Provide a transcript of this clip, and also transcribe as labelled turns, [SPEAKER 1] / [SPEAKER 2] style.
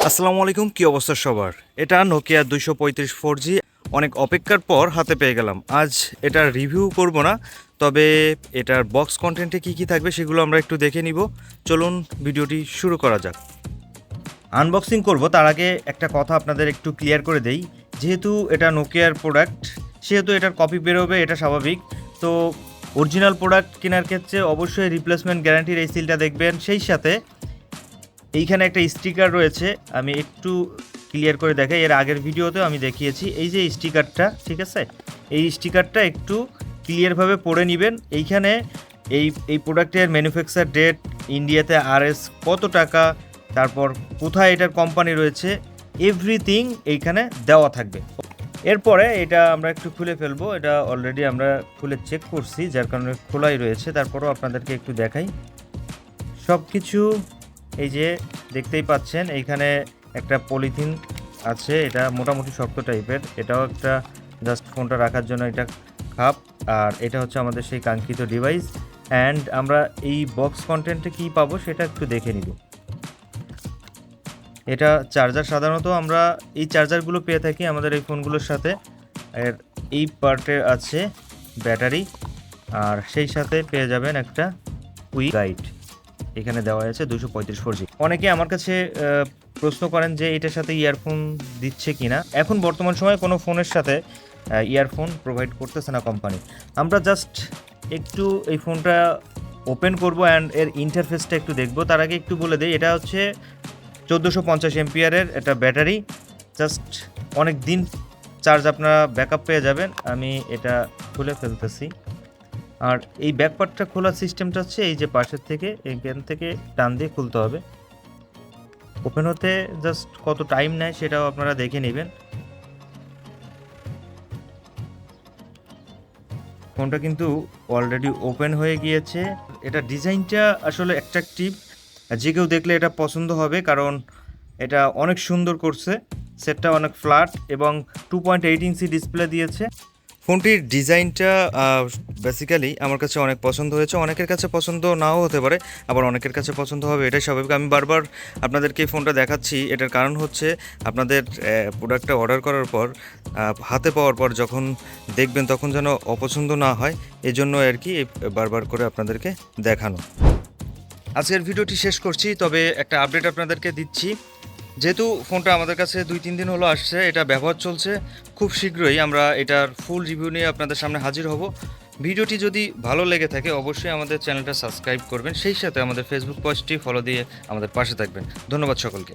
[SPEAKER 1] আসসালামু আলাইকুম, কি অবস্থা সবার? এটা নোকিয়া 235 4G। অনেক অপেক্ষার পর হাতে পেয়ে গেলাম। আজ এটার রিভিউ করব না, তবে এটার বক্স কন্টেন্টে কি কি থাকবে সেগুলো আমরা একটু দেখে নিব। চলুন ভিডিওটি শুরু করা যাক। আনবক্সিং করব তার আগে একটা কথা আপনাদের একটু ক্লিয়ার করে দেই। যেহেতু এটা নোকিয়ার প্রোডাক্ট, সেহেতু এটার কপি বেরোবে, এটা স্বাভাবিক। তো অরিজিনাল প্রোডাক্ট কেনার ক্ষেত্রে অবশ্যই রিপ্লেসমেন্ট গ্যারান্টির এই সিলটা দেখবেন। সেই সাথে এইখানে একটা স্টিকার রয়েছে, আমি একটু ক্লিয়ার করে দেখাই। এর আগের ভিডিওতেও আমি দেখিয়েছি। এই যে স্টিকারটা, ঠিক আছে, এই স্টিকারটা একটু ক্লিয়ারভাবে পড়ে নেবেন। এইখানে এই প্রোডাক্টের ম্যানুফ্যাকচার ডেট, ইন্ডিয়াতে আরএস কত টাকা, তারপর কোথায় এটার কোম্পানি রয়েছে, এভরিথিং এইখানে দেওয়া থাকবে। এরপরে এটা আমরা একটু খুলে ফেলবো। এটা অলরেডি আমরা খুলে চেক করছি, যার কারণে খোলাই রয়েছে। তারপরও আপনাদেরকে একটু দেখাই সব কিছু। এই যে দেখতেই পাচ্ছেন, এইখানে একটা পলিথিন আছে, এটা মোটামুটি শক্ত টাইপের। এটাও একটা জাস্ট ফোনটা রাখার জন্য এটা খাপ। আর এটা হচ্ছে আমাদের সেই কাঙ্ক্ষিত ডিভাইস। অ্যান্ড আমরা এই বক্স কন্টেন্টে কী পাবো সেটা একটু দেখে নিব। এটা চার্জার, সাধারণত আমরা এই চার্জারগুলো পেয়ে থাকি আমাদের এই ফোনগুলোর সাথে। এর এই পার্টে আছে ব্যাটারি, আর সেই সাথে পেয়ে যাবেন একটা কুইক গাইড। এখানে দেওয়া আছে 235 4G। অনেকে আমার কাছে প্রশ্ন করেন যে এটার সাথে ইয়ারফোন দিচ্ছে কিনা। এখন বর্তমান সময়ে কোনো ফোনের সাথে ইয়ারফোন প্রোভাইড করতেছে না কোম্পানি। আমরা জাস্ট একটু এই ফোনটা ওপেন করব অ্যান্ড এর ইন্টারফেসটা একটু দেখব। তার আগে একটু বলে দিই, এটা হচ্ছে 1450 এমপিআরের এটা ব্যাটারি। জাস্ট অনেক দিন চার্জ আপনারা ব্যাকআপ পেয়ে যাবেন। আমি এটা খুলে ফেলতেছি। আর এই ব্যাকপার্টটা খোলার সিস্টেমটা হচ্ছে এই যে পাশের থেকে, এখান থেকে টান দিয়ে খুলতে হবে। ওপেন হতে জাস্ট কত টাইম নেয় সেটাও আপনারা দেখে নেবেন। ফোনটা কিন্তু অলরেডি ওপেন হয়ে গিয়েছে। এটা ডিজাইনটা আসলে অ্যাট্রাকটিভ, যে কেউ দেখলে এটা পছন্দ হবে, কারণ এটা অনেক সুন্দর করছে। সেটটা অনেক ফ্ল্যাট এবং 2.8 ইঞ্চি ডিসপ্লে দিয়েছে। ফোনটির ডিজাইনটা বেসিক্যালি আমার কাছে অনেক পছন্দ হয়েছে। অনেকের কাছে পছন্দ নাও হতে পারে, আবার অনেকের কাছে পছন্দ হবে, এটাই স্বাভাবিক। আমি বারবার আপনাদেরকে এই ফোনটা দেখাচ্ছি, এটার কারণ হচ্ছে আপনাদের প্রোডাক্টটা অর্ডার করার পর হাতে পাওয়ার পর যখন দেখবেন তখন যেন অপছন্দ না হয়, এজন্য আর কি বারবার করে আপনাদেরকে দেখানো। আজকের ভিডিওটি শেষ করছি, তবে একটা আপডেট আপনাদেরকে দিচ্ছি। যেহেতু ফোনটা আমাদের কাছে 2-3 দিন হলো আসছে, এটা ব্যবহার চলছে, খুব শীঘ্রই আমরা এটার ফুল রিভিউ নিয়ে আপনাদের সামনে হাজির হব। ভিডিওটি যদি ভালো লেগে থাকে অবশ্যই আমাদের চ্যানেলটা সাবস্ক্রাইব করবেন, সেই সাথে আমাদের ফেসবুক পেজটি ফলো দিয়ে আমাদের পাশে থাকবেন। ধন্যবাদ সকলকে।